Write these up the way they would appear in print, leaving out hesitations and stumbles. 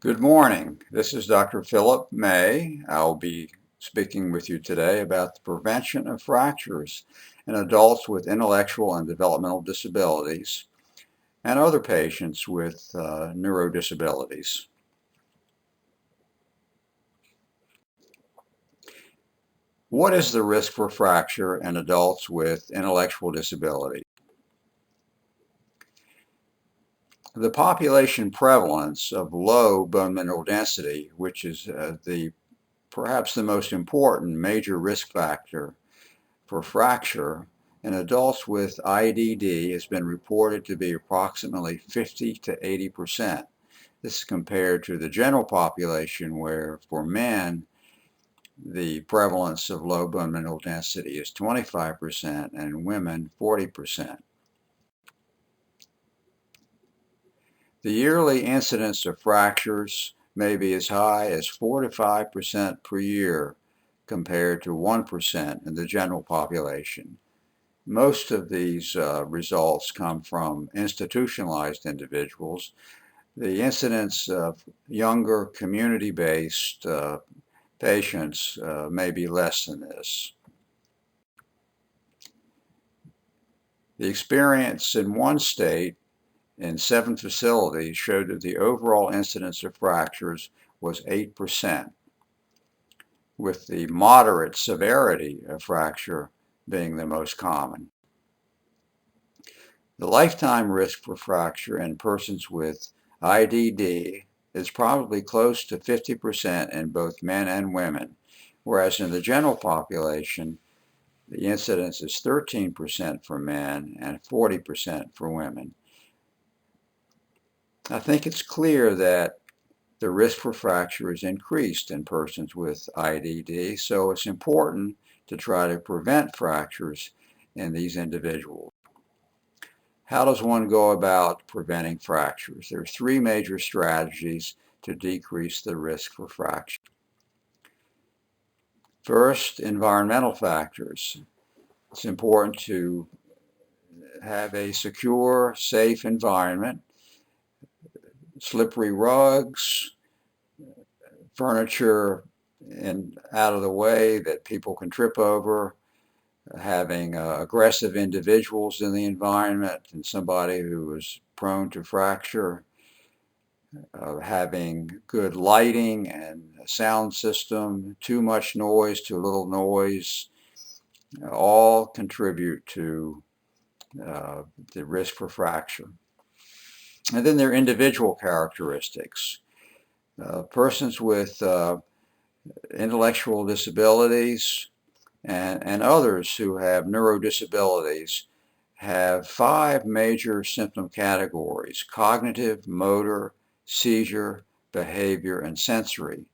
Good morning. This is Dr. Philip May. I'll be speaking with you today about the prevention of fractures in adults with intellectual and developmental disabilities and other patients with neurodisabilities. What is the risk for fracture in adults with intellectual disability? The population prevalence of low bone mineral density, which is perhaps the most important major risk factor for fracture in adults with IDD has been reported to be approximately 50 to 80%. This is compared to the general population where for men the prevalence of low bone mineral density is 25% and in women 40%. The yearly incidence of fractures may be as high as 4 to 5% per year compared to 1% in the general population. Most of these results come from institutionalized individuals. The incidence of younger community-based patients may be less than this. The experience in one state in 7 facilities showed that the overall incidence of fractures was 8%, with the moderate severity of fracture being the most common. The lifetime risk for fracture in persons with IDD is probably close to 50% in both men and women, whereas in the general population, the incidence is 13% for men and 40% for women. I think it's clear that the risk for fracture is increased in persons with IDD, so it's important to try to prevent fractures in these individuals. How does one go about preventing fractures? There are three major strategies to decrease the risk for fracture. First, environmental factors. It's important to have a secure, safe environment. Slippery rugs, furniture out of the way that people can trip over, having aggressive individuals in the environment and somebody who is prone to fracture, having good lighting and sound system, too much noise, too little noise, all contribute to the risk for fracture. And then there are individual characteristics. Persons with intellectual disabilities and others who have neurodisabilities have 5 major symptom categories: cognitive, motor, seizure, behavior, and sensory.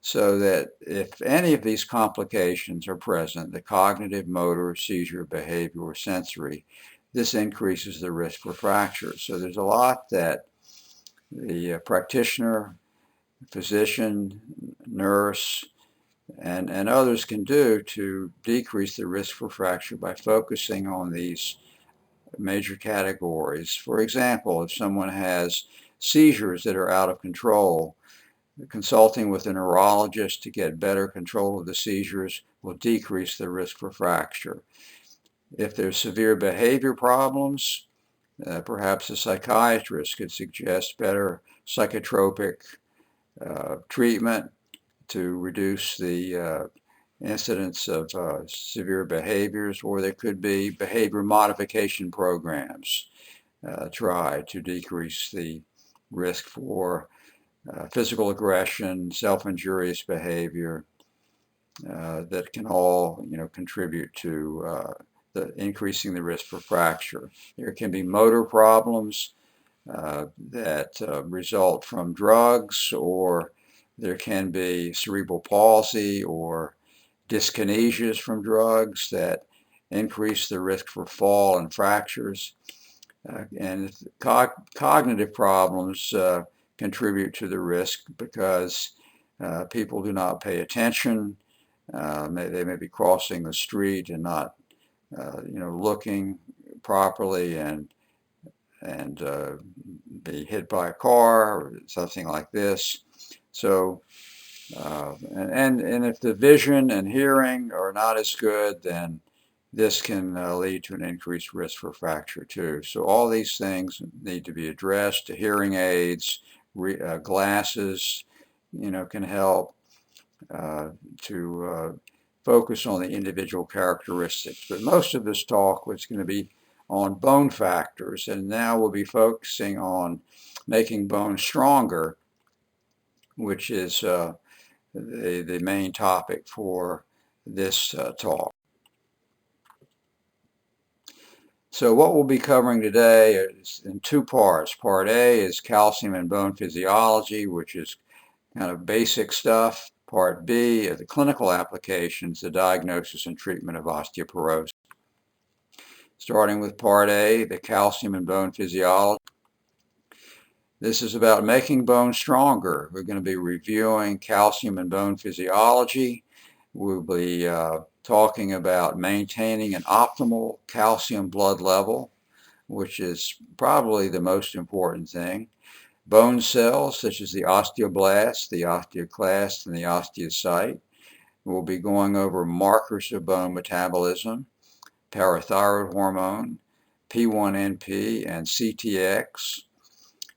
So that if any of these complications are present, the cognitive, motor, seizure, behavior, or sensory, this increases the risk for fracture. So there's a lot that the practitioner, physician, nurse, and others can do to decrease the risk for fracture by focusing on these major categories. For example, if someone has seizures that are out of control, consulting with a neurologist to get better control of the seizures will decrease the risk for fracture. If there's severe behavior problems, perhaps a psychiatrist could suggest better psychotropic treatment to reduce the incidence of severe behaviors, or there could be behavior modification programs tried to decrease the risk for physical aggression, self-injurious behavior that can all contribute to increasing the risk for fracture. There can be motor problems that result from drugs, or there can be cerebral palsy or dyskinesias from drugs that increase the risk for fall and fractures. And cognitive problems contribute to the risk because people do not pay attention. They may be crossing the street and not, looking properly and be hit by a car or something like this. So, and if the vision and hearing are not as good, then this can lead to an increased risk for fracture too. So all these things need to be addressed. The hearing aids, glasses, can help to focus on the individual characteristics. But most of this talk was going to be on bone factors, and now we'll be focusing on making bone stronger, which is the main topic for this talk. So what we'll be covering today is in two parts. Part A is calcium and bone physiology, which is kind of basic stuff. Part B are the clinical applications, the diagnosis and treatment of osteoporosis. Starting with Part A, the calcium and bone physiology. This is about making bone stronger. We're going to be reviewing calcium and bone physiology. We'll be talking about maintaining an optimal calcium blood level, which is probably the most important thing. Bone cells, such as the osteoblasts, the osteoclasts, and the osteocyte. We'll be going over markers of bone metabolism, parathyroid hormone, P1NP, and CTX.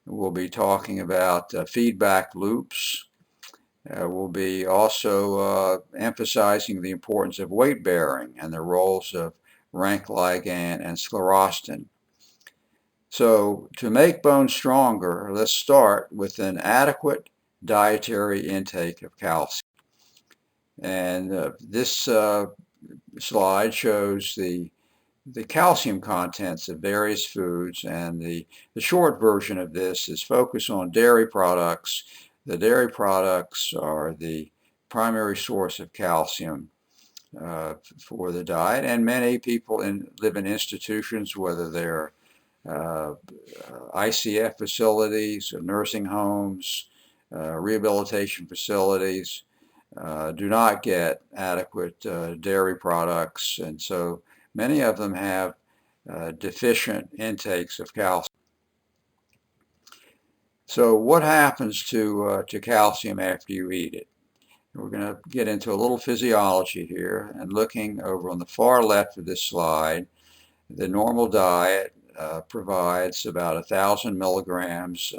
We'll be talking about feedback loops. We'll be also emphasizing the importance of weight bearing and the roles of rank ligand and sclerostin. So to make bone stronger, let's start with an adequate dietary intake of calcium. And this slide shows the calcium contents of various foods, and the short version of this is focused on dairy products. The dairy products are the primary source of calcium for the diet, and many people live in institutions, whether they're ICF facilities, nursing homes, rehabilitation facilities, do not get adequate dairy products, and so many of them have deficient intakes of calcium. So what happens to calcium after you eat it? We're going to get into a little physiology here, and looking over on the far left of this slide, the normal diet provides about 1,000 milligrams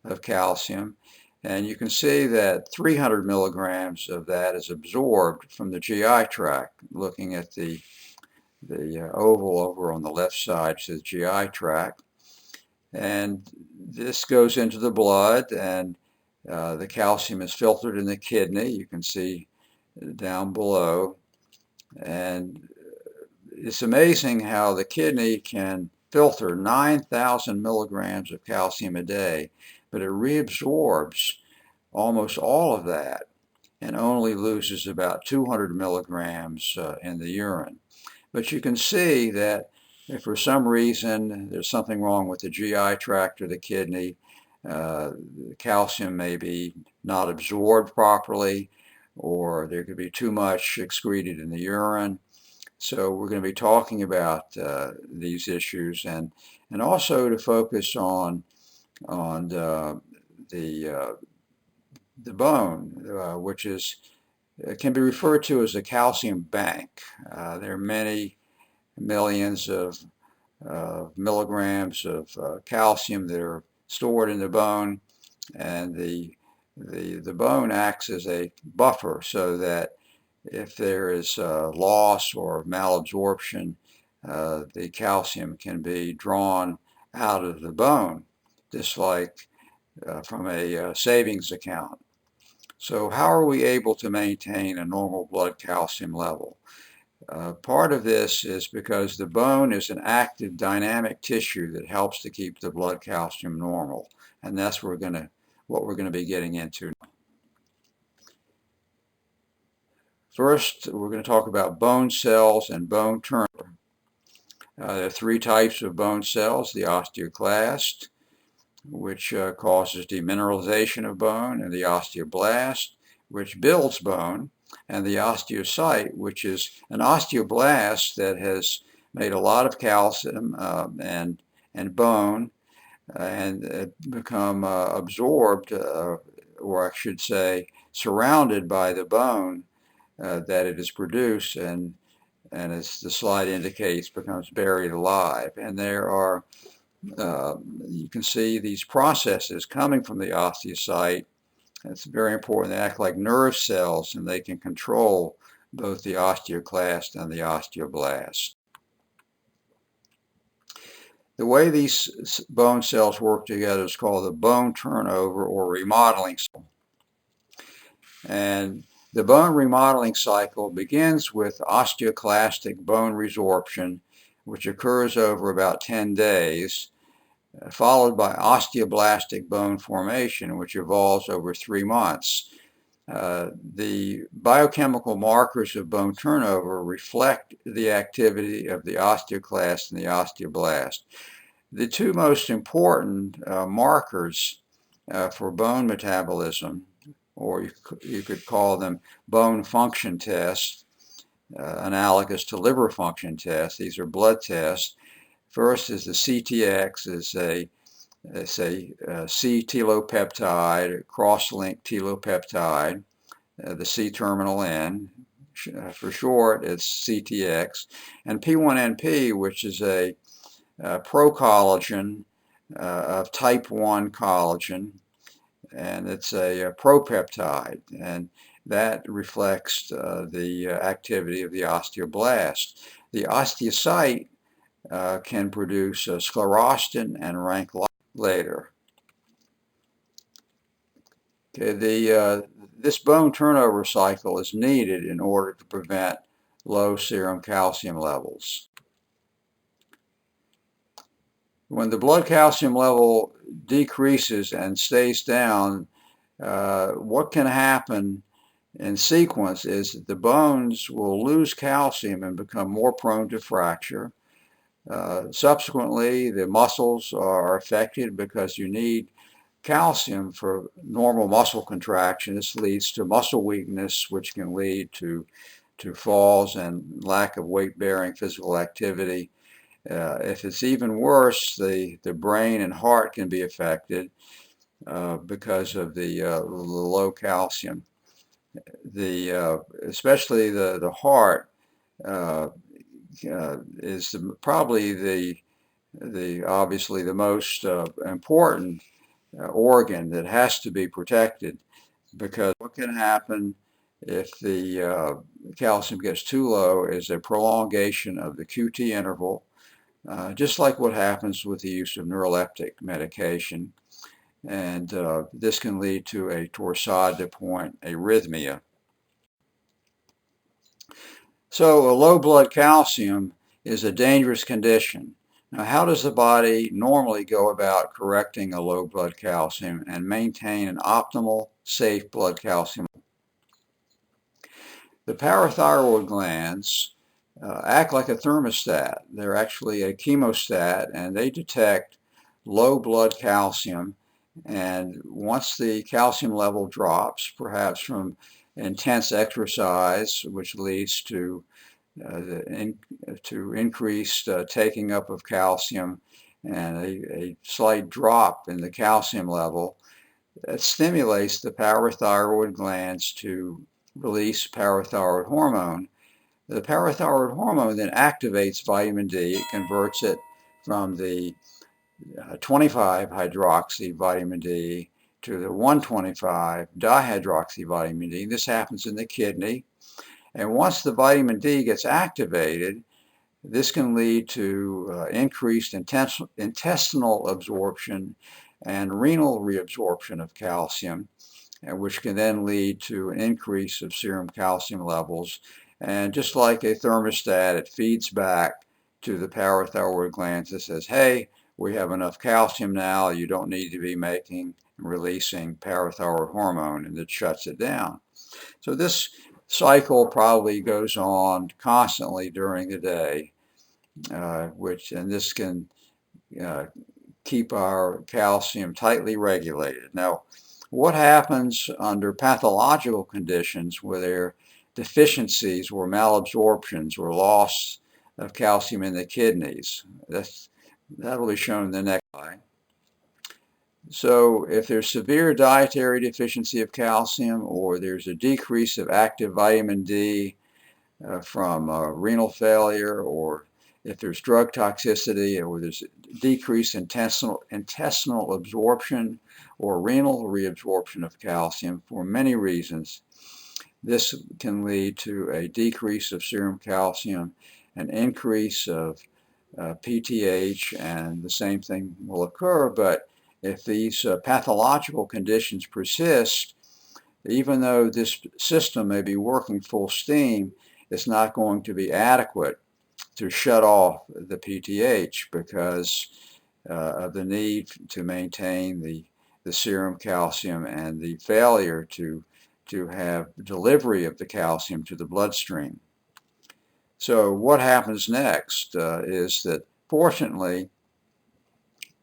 of calcium, and you can see that 300 milligrams of that is absorbed from the GI tract. Looking at the oval over on the left side says GI tract, and this goes into the blood, and the calcium is filtered in the kidney. You can see down below, and it's amazing how the kidney can filter 9,000 milligrams of calcium a day, but it reabsorbs almost all of that and only loses about 200 milligrams in the urine. But you can see that if for some reason there's something wrong with the GI tract or the kidney, the calcium may be not absorbed properly, or there could be too much excreted in the urine. So we're going to be talking about these issues, and also to focus on the bone, which is can be referred to as a calcium bank. There are many millions of milligrams of calcium that are stored in the bone, and the bone acts as a buffer so that if there is loss or malabsorption, the calcium can be drawn out of the bone, just like from a savings account. So how are we able to maintain a normal blood calcium level? Part of this is because the bone is an active dynamic tissue that helps to keep the blood calcium normal, and that's what we're going to be getting into. First, we're going to talk about bone cells and bone turnover. There are three types of bone cells: the osteoclast, which causes demineralization of bone, and the osteoblast, which builds bone, and the osteocyte, which is an osteoblast that has made a lot of calcium and bone and become absorbed or I should say, surrounded by the bone that it is produced, and as the slide indicates, becomes buried alive. And there are, you can see these processes coming from the osteocyte. It's very important. They act like nerve cells, and they can control both the osteoclast and the osteoblast. The way these bone cells work together is called the bone turnover or remodeling cycle. And the bone remodeling cycle begins with osteoclastic bone resorption, which occurs over about 10 days, followed by osteoblastic bone formation, which evolves over 3 months. The biochemical markers of bone turnover reflect the activity of the osteoclast and the osteoblast. The two most important markers for bone metabolism, or you could call them bone function tests, analogous to liver function tests. These are blood tests. First is the CTX, is a C-telopeptide, cross-linked telopeptide, the C-terminal N. For short, it's CTX. And P1NP, which is a procollagen of type 1 collagen, and it's a propeptide, and that reflects the activity of the osteoblast. The osteocyte can produce sclerostin and rank later. Okay, this bone turnover cycle is needed in order to prevent low serum calcium levels. When the blood calcium level decreases and stays down, what can happen in sequence is that the bones will lose calcium and become more prone to fracture. Subsequently, the muscles are affected because you need calcium for normal muscle contraction. This leads to muscle weakness, which can lead to falls and lack of weight-bearing physical activity. If it's even worse, the brain and heart can be affected because of the low calcium. Especially the heart is probably obviously the most important organ that has to be protected, because what can happen if the calcium gets too low is a prolongation of the QT interval, just like what happens with the use of neuroleptic medication. And this can lead to a torsade de pointe arrhythmia. So a low blood calcium is a dangerous condition. Now, how does the body normally go about correcting a low blood calcium and maintain an optimal, safe blood calcium? The parathyroid glands act like a thermostat. They're actually a chemostat, and they detect low blood calcium. And once the calcium level drops, perhaps from intense exercise, which leads to increased taking up of calcium and a slight drop in the calcium level, it stimulates the parathyroid glands to release parathyroid hormone. The parathyroid hormone then activates vitamin D. It converts it from the 25 hydroxy vitamin D to the 125 dihydroxy vitamin D. This happens in the kidney. And once the vitamin D gets activated, this can lead to increased intestinal absorption and renal reabsorption of calcium, which can then lead to an increase of serum calcium levels. And just like a thermostat, it feeds back to the parathyroid glands that says, hey, we have enough calcium now, you don't need to be making and releasing parathyroid hormone, and it shuts it down. So this cycle probably goes on constantly during the day, and this can keep our calcium tightly regulated. Now, what happens under pathological conditions where there are deficiencies or malabsorptions or loss of calcium in the kidneys? That'll be shown in the next slide. So if there's severe dietary deficiency of calcium, or there's a decrease of active vitamin D from renal failure, or if there's drug toxicity, or there's decreased intestinal absorption or renal reabsorption of calcium for many reasons, this can lead to a decrease of serum calcium, an increase of PTH, and the same thing will occur. But if these pathological conditions persist, even though this system may be working full steam, it's not going to be adequate to shut off the PTH because of the need to maintain the serum calcium and the failure to have delivery of the calcium to the bloodstream. So what happens next is that, fortunately,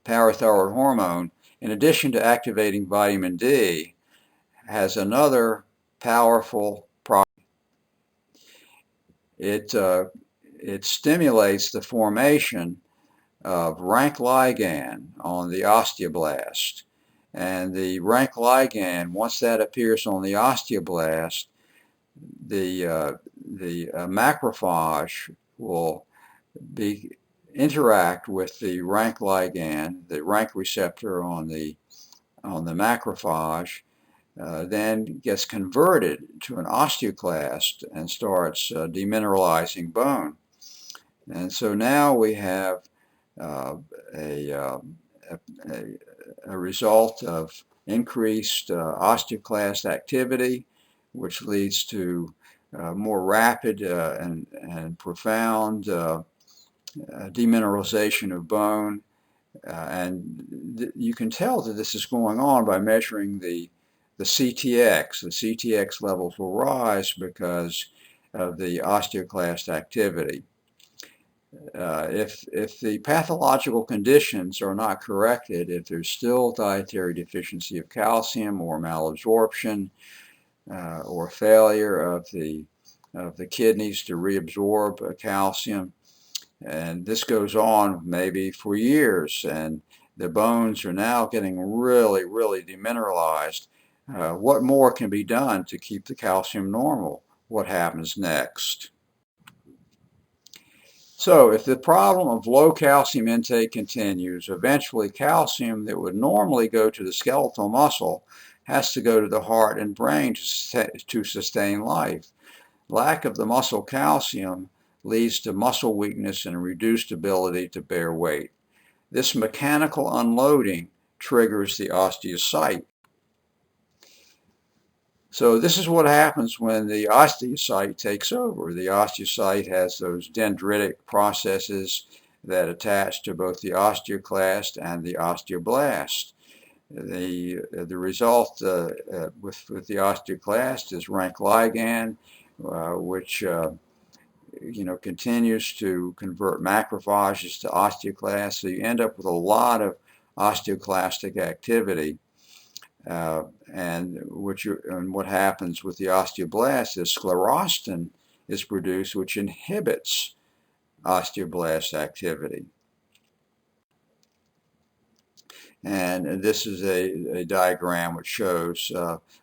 parathyroid hormone, in addition to activating vitamin D, has another powerful property. It stimulates the formation of rank ligand on the osteoblast. And the rank ligand, once that appears on the osteoblast, the macrophage will interact with the rank ligand, the rank receptor on the macrophage, then gets converted to an osteoclast and starts demineralizing bone. And so now we have a result of increased osteoclast activity, which leads to more rapid and profound demineralization of bone. And you can tell that this is going on by measuring the CTX. The CTX levels will rise because of the osteoclast activity. If the pathological conditions are not corrected, if there's still dietary deficiency of calcium or malabsorption or failure of the kidneys to reabsorb calcium, and this goes on maybe for years, and the bones are now getting really, really demineralized, what more can be done to keep the calcium normal? What happens next? So if the problem of low calcium intake continues, eventually calcium that would normally go to the skeletal muscle has to go to the heart and brain to sustain life. Lack of the muscle calcium leads to muscle weakness and reduced ability to bear weight. This mechanical unloading triggers the osteocyte. So this is what happens when the osteocyte takes over. The osteocyte has those dendritic processes that attach to both the osteoclast and the osteoblast. The result with the osteoclast is rank ligand, which continues to convert macrophages to osteoclasts. So you end up with a lot of osteoclastic activity. And what happens with the osteoblast is sclerostin is produced, which inhibits osteoblast activity. And this is a diagram which shows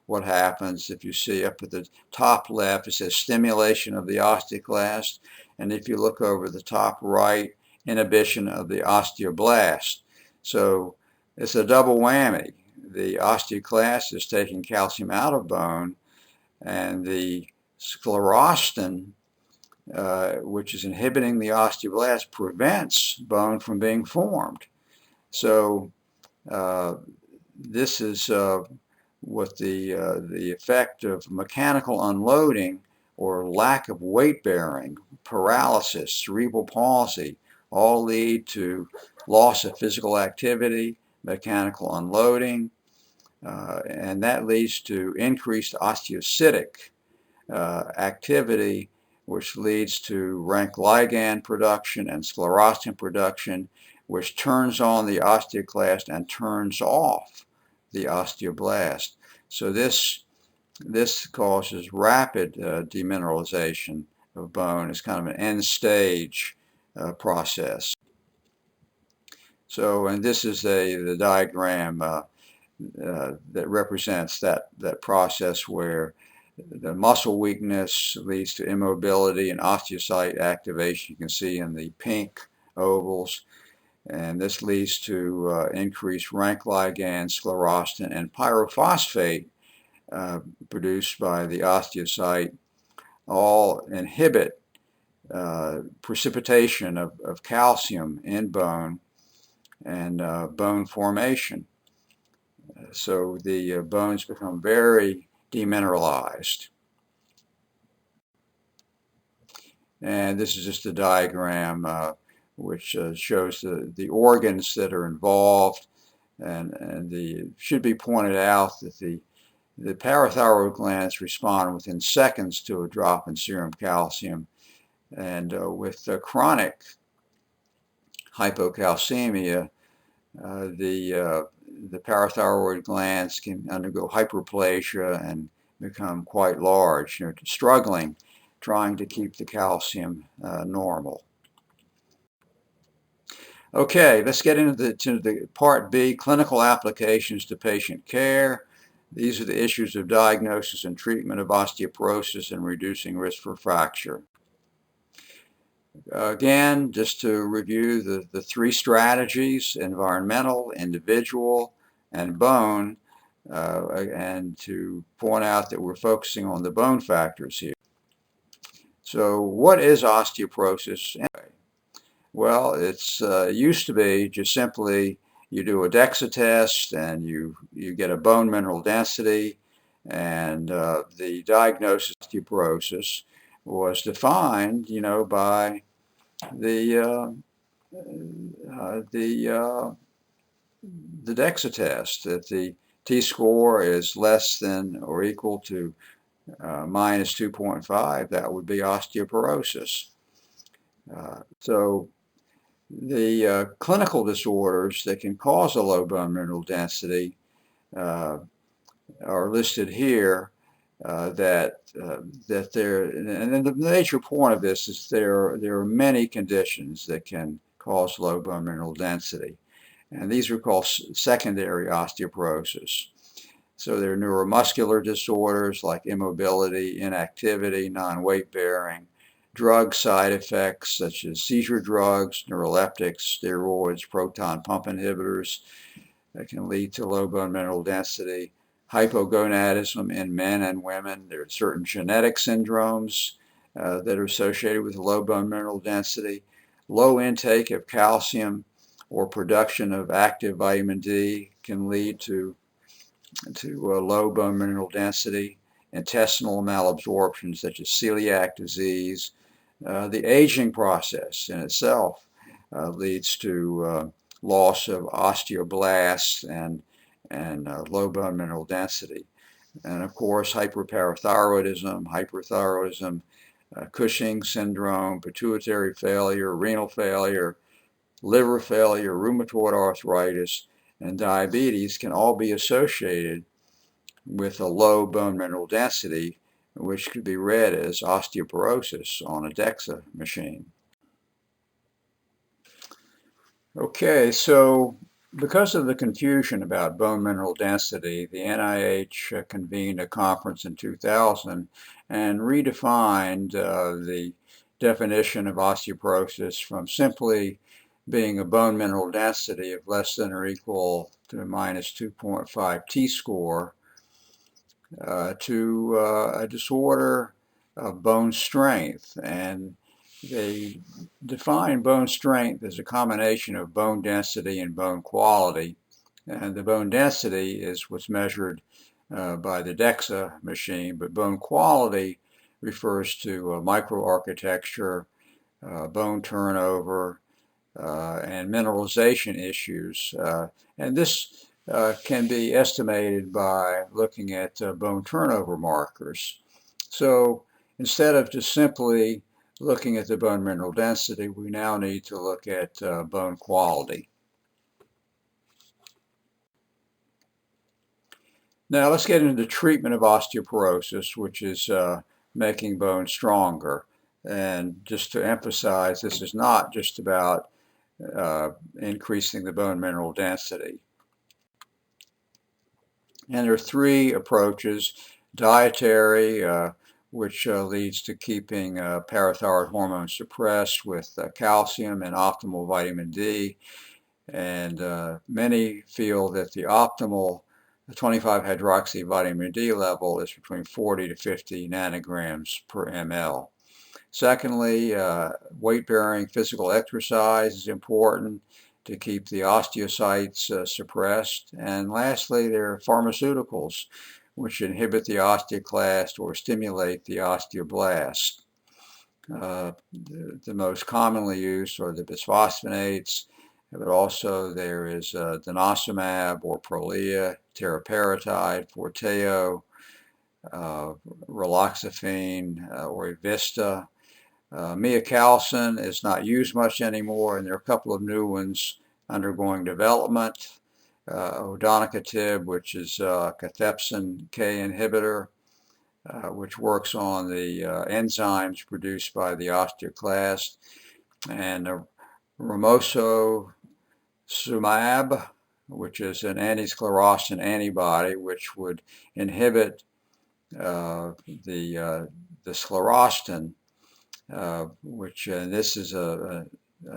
what happens. If you see up at the top left, it says stimulation of the osteoclast. And if you look over the top right, inhibition of the osteoblast. So it's a double whammy. The osteoclast is taking calcium out of bone, and the sclerostin, which is inhibiting the osteoblast, prevents bone from being formed. So this is what the effect of mechanical unloading or lack of weight bearing, paralysis, cerebral palsy, all lead to loss of physical activity, mechanical unloading, and that leads to increased osteocytic activity, which leads to rank ligand production and sclerostin production, which turns on the osteoclast and turns off the osteoblast. So this causes rapid demineralization of bone. It's kind of an end stage process. So, and this is the diagram that represents that process where the muscle weakness leads to immobility and osteocyte activation. You can see in the pink ovals, and this leads to increased rank ligand, sclerostin, and pyrophosphate produced by the osteocyte, all inhibit precipitation of calcium in bone and bone formation. So the bones become very demineralized. And this is just a diagram which shows the organs that are involved. And should be pointed out that the parathyroid glands respond within seconds to a drop in serum calcium. And with chronic hypocalcemia, the parathyroid glands can undergo hyperplasia and become quite large, struggling, trying to keep the calcium normal. Okay, let's get into the part B, clinical applications to patient care. These are the issues of diagnosis and treatment of osteoporosis and reducing risk for fracture. Again, just to review the three strategies: environmental, individual, and bone, and to point out that we're focusing on the bone factors here. So what is osteoporosis anyway? Well, it's used to be just simply you do a DEXA test and you get a bone mineral density, and the diagnosis of osteoporosis was defined, by the DEXA test, that the T-score is less than or equal to minus 2.5. That would be osteoporosis. So the clinical disorders that can cause a low bone mineral density are listed here. That there, and the major point of this is there are many conditions that can cause low bone mineral density, and these are called secondary osteoporosis. So there are neuromuscular disorders like immobility, inactivity, non-weight bearing, drug side effects such as seizure drugs, neuroleptics, steroids, proton pump inhibitors that can lead to low bone mineral density, hypogonadism in men and women. There are certain genetic syndromes that are associated with low bone mineral density, low intake of calcium or production of active vitamin D can lead to low bone mineral density, intestinal malabsorption such as celiac disease. The aging process in itself leads to loss of osteoblasts and low bone mineral density. And of course, hyperthyroidism, Cushing syndrome, pituitary failure, renal failure, liver failure, rheumatoid arthritis, and diabetes can all be associated with a low bone mineral density, which could be read as osteoporosis on a DEXA machine. Okay, so because of the confusion about bone mineral density, the NIH convened a conference in 2000 and redefined the definition of osteoporosis from simply being a bone mineral density of less than or equal to minus 2.5 T-score to a disorder of bone strength. And they define bone strength as a combination of bone density and bone quality. And the bone density is what's measured by the DEXA machine, but bone quality refers to microarchitecture, bone turnover, and mineralization issues. And this can be estimated by looking at bone turnover markers. So instead of just simply looking at the bone mineral density, we now need to look at bone quality. Now let's get into the treatment of osteoporosis, which is making bone stronger. And just to emphasize, this is not just about increasing the bone mineral density. And there are three approaches: dietary, which leads to keeping parathyroid hormone suppressed with calcium and optimal vitamin D. And many feel that the optimal 25-hydroxy vitamin D level is between 40 to 50 nanograms per ml. Secondly, weight-bearing physical exercise is important to keep the osteocytes suppressed. And lastly, there are pharmaceuticals, which inhibit the osteoclast or stimulate the osteoblast. The most commonly used are the bisphosphonates, but also there is denosumab or Prolia, teriparatide, Forteo, raloxifene or Evista. Miacalcin is not used much anymore, and there are a couple of new ones undergoing development. Odonicotib, which is a cathepsin K inhibitor, which works on the enzymes produced by the osteoclast, and ramosocumab, which is an anti-sclerostin antibody, which would inhibit the sclerostin, which this is a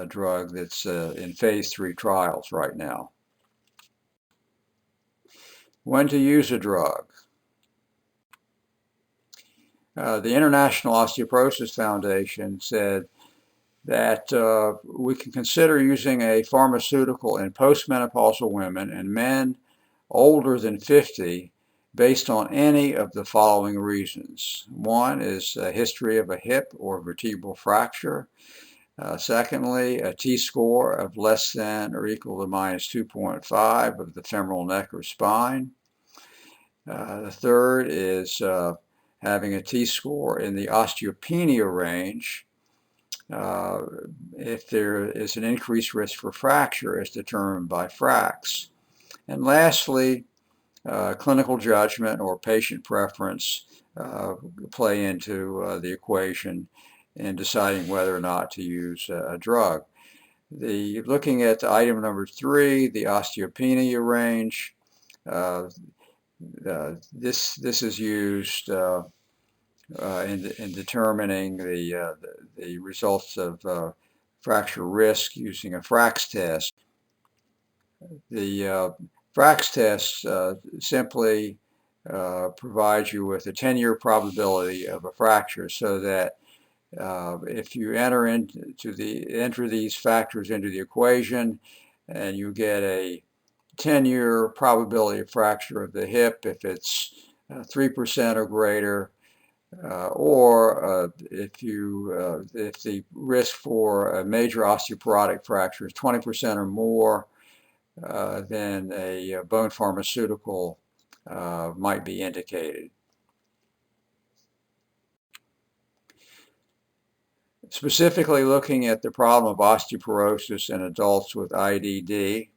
drug that's in phase 3 trials right now. When to use a drug. The International Osteoporosis Foundation said that we can consider using a pharmaceutical in postmenopausal women and men older than 50 based on any of the following reasons. One is a history of a hip or vertebral fracture. Secondly, a T-score of less than or equal to minus 2.5 of the femoral neck or spine. The third is having a T-score in the osteopenia range. If there is an increased risk for fracture as determined by FRAX. And lastly, clinical judgment or patient preference play into the equation in deciding whether or not to use a drug. Looking at item number 3, the osteopenia range, this is used in determining the results of fracture risk using a FRAX test. The FRAX test simply provides you with a 10-year probability of a fracture, so that if you enter these factors into the equation, and you get a 10-year probability of fracture of the hip, if it's 3% or greater, or if the risk for a major osteoporotic fracture is 20% or more, then a bone pharmaceutical might be indicated. Specifically looking at the problem of osteoporosis in adults with IDD,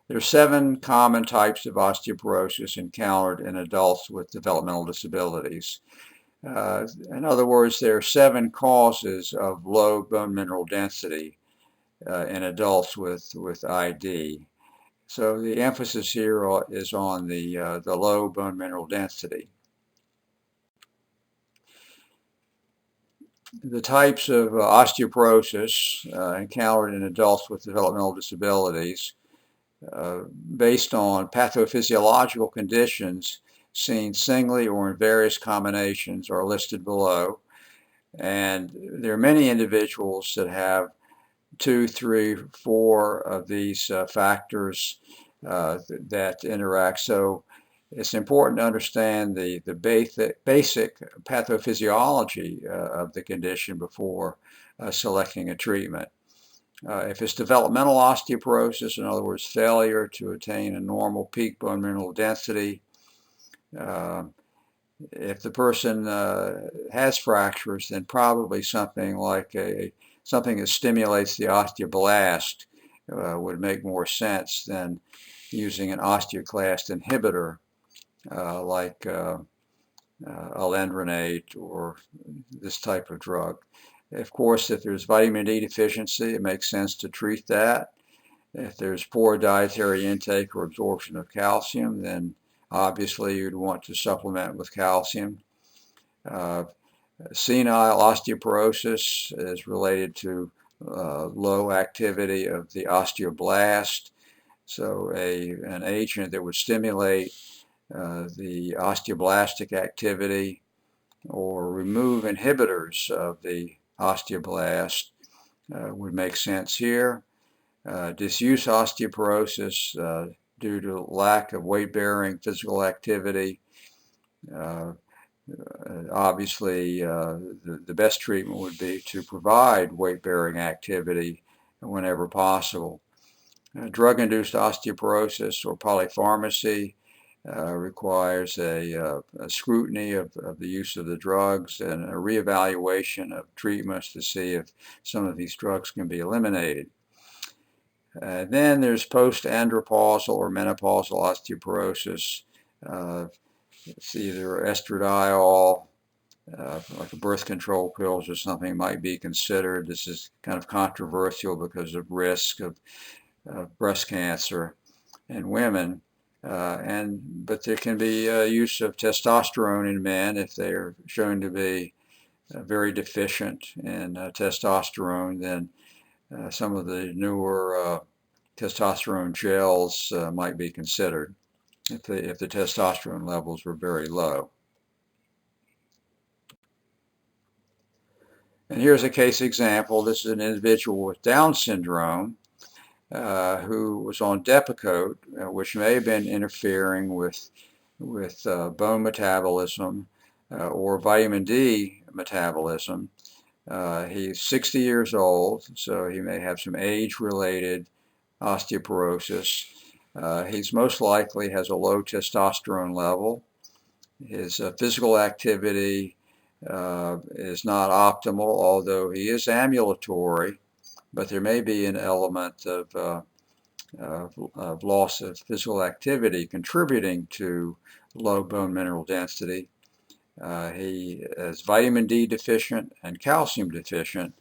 there are 7 common types of osteoporosis encountered in adults with developmental disabilities. In other words, there are 7 causes of low bone mineral density in adults with ID. So the emphasis here is on the low bone mineral density. The types of osteoporosis encountered in adults with developmental disabilities, based on pathophysiological conditions seen singly or in various combinations, are listed below. And there are many individuals that have 2, 3, 4 of these factors that interact. So it's important to understand the basic pathophysiology of the condition before selecting a treatment. If it's developmental osteoporosis, in other words, failure to attain a normal peak bone mineral density, if the person has fractures, then probably something like something that stimulates the osteoblast would make more sense than using an osteoclast inhibitor like alendronate or this type of drug. Of course, if there's vitamin D deficiency, it makes sense to treat that. If there's poor dietary intake or absorption of calcium, then obviously you'd want to supplement with calcium. Uh, Senile osteoporosis is related to low activity of the osteoblast. So an agent that would stimulate the osteoblastic activity or remove inhibitors of the osteoblast would make sense here. Disuse osteoporosis due to lack of weight-bearing physical activity. Uh, Obviously, the best treatment would be to provide weight-bearing activity whenever possible. Drug-induced osteoporosis or polypharmacy requires a scrutiny of the use of the drugs and a reevaluation of treatments to see if some of these drugs can be eliminated. Then there's post-andropausal or menopausal osteoporosis. It's either estradiol, like the birth control pills or something might be considered. This is kind of controversial because of risk of breast cancer in women. But there can be use of testosterone in men if they are shown to be very deficient in testosterone. Then some of the newer testosterone gels might be considered if the testosterone levels were very low. And here's a case example. This is an individual with Down syndrome who was on Depakote, which may have been interfering with bone metabolism or vitamin D metabolism. He's 60 years old, so he may have some age-related osteoporosis. He's most likely has a low testosterone level. His physical activity is not optimal, although he is ambulatory, but there may be an element of loss of physical activity contributing to low bone mineral density. He is vitamin D deficient and calcium deficient,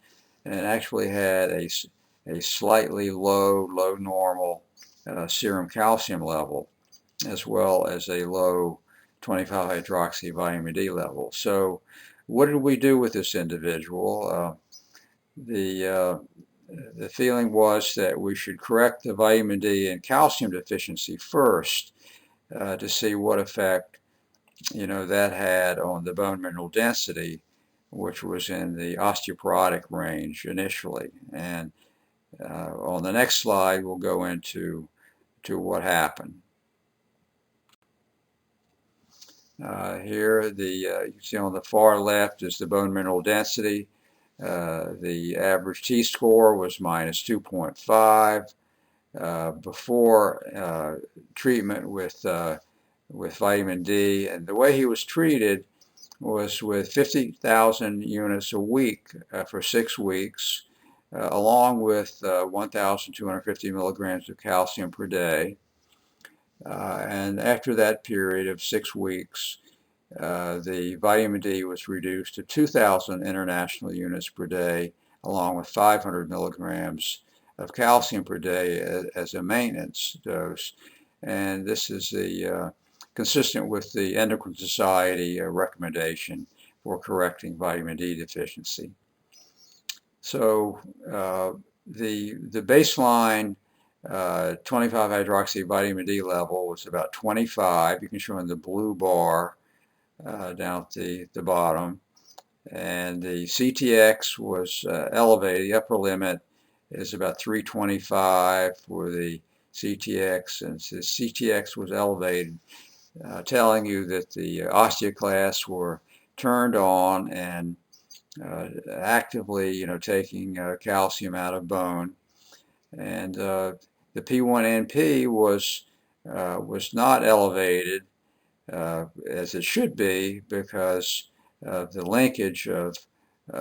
and actually had a slightly low normal serum calcium level, as well as a low 25-hydroxy vitamin D level. So what did we do with this individual? The feeling was that we should correct the vitamin D and calcium deficiency first to see what effect that had on the bone mineral density, which was in the osteoporotic range initially. And on the next slide, we'll go into what happened. Here, you see on the far left is the bone mineral density. The average T-score was minus 2.5. Before treatment with vitamin D, and the way he was treated was with 50,000 units a week for 6 weeks, along with 1,250 milligrams of calcium per day. And after that period of 6 weeks, the vitamin D was reduced to 2,000 international units per day, along with 500 milligrams of calcium per day as a maintenance dose. And this is consistent with the Endocrine Society recommendation for correcting vitamin D deficiency. So the baseline 25-hydroxy vitamin D level was about 25. You can show in the blue bar down at the bottom. And the CTX was elevated. The upper limit is about 325 for the CTX, and the CTX was elevated, telling you that the osteoclasts were turned on and actively, taking calcium out of bone. And the P1NP was not elevated as it should be because of the linkage of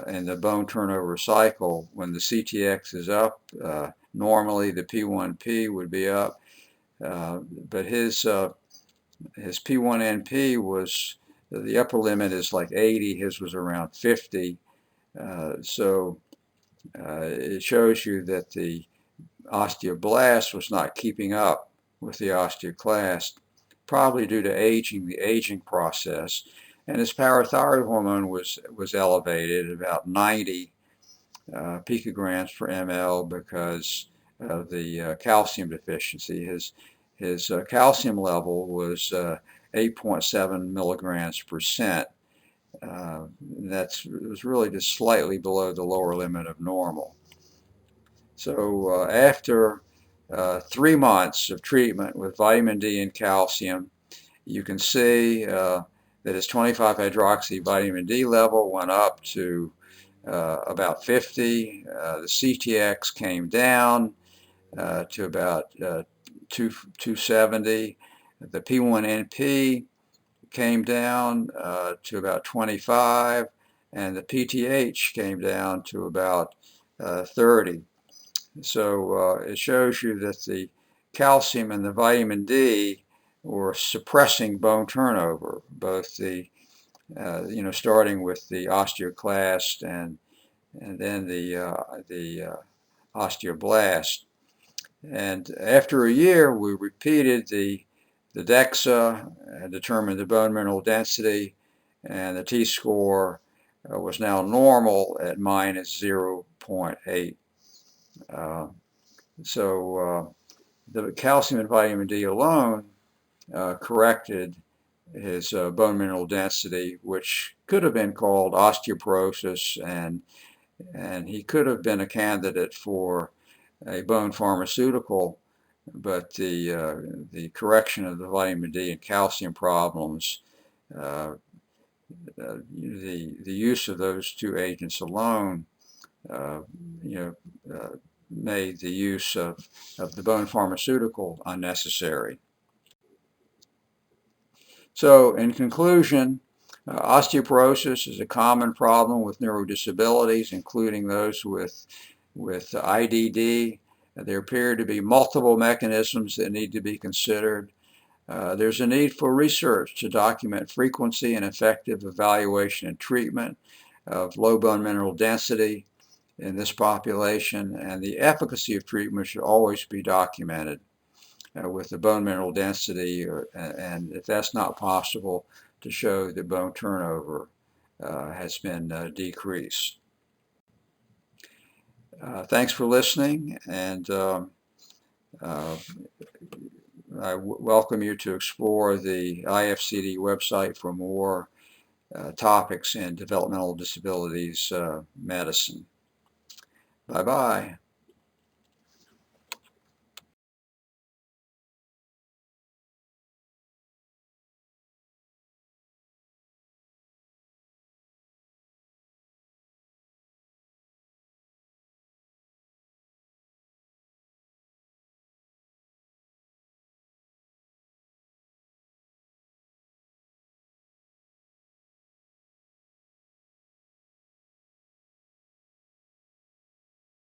in the bone turnover cycle. When the CTX is up, normally the P1P would be up, but his P1NP was, the upper limit is like 80, his was around 50. So it shows you that the osteoblast was not keeping up with the osteoclast, probably due to the aging process. And his parathyroid hormone was elevated at about 90 picograms per ml because of the calcium deficiency. His calcium level was 8.7 milligrams per cent. It was really just slightly below the lower limit of normal. So after 3 months of treatment with vitamin D and calcium, you can see that his 25-hydroxy vitamin D level went up to about 50. The CTX came down to about 270. The P1NP came down to about 25, and the PTH came down to about 30. So it shows you that the calcium and the vitamin D were suppressing bone turnover, both the starting with the osteoclast and then the osteoblast. And after a year, we repeated the DEXA, determined the bone mineral density, and the T-score was now normal at minus 0.8. So the calcium and vitamin D alone corrected his bone mineral density, which could have been called osteoporosis, and he could have been a candidate for a bone pharmaceutical, but the correction of the vitamin D and calcium problems, the use of those two agents alone, made the use of the bone pharmaceutical unnecessary. So in conclusion, osteoporosis is a common problem with neurodisabilities, including those with IDD. There appear to be multiple mechanisms that need to be considered. There's a need for research to document frequency and effective evaluation and treatment of low bone mineral density in this population, and the efficacy of treatment should always be documented with the bone mineral density, and if that's not possible, to show that bone turnover has been decreased. Thanks for listening, and I welcome you to explore the IFCD website for more topics in developmental disabilities medicine. Bye-bye.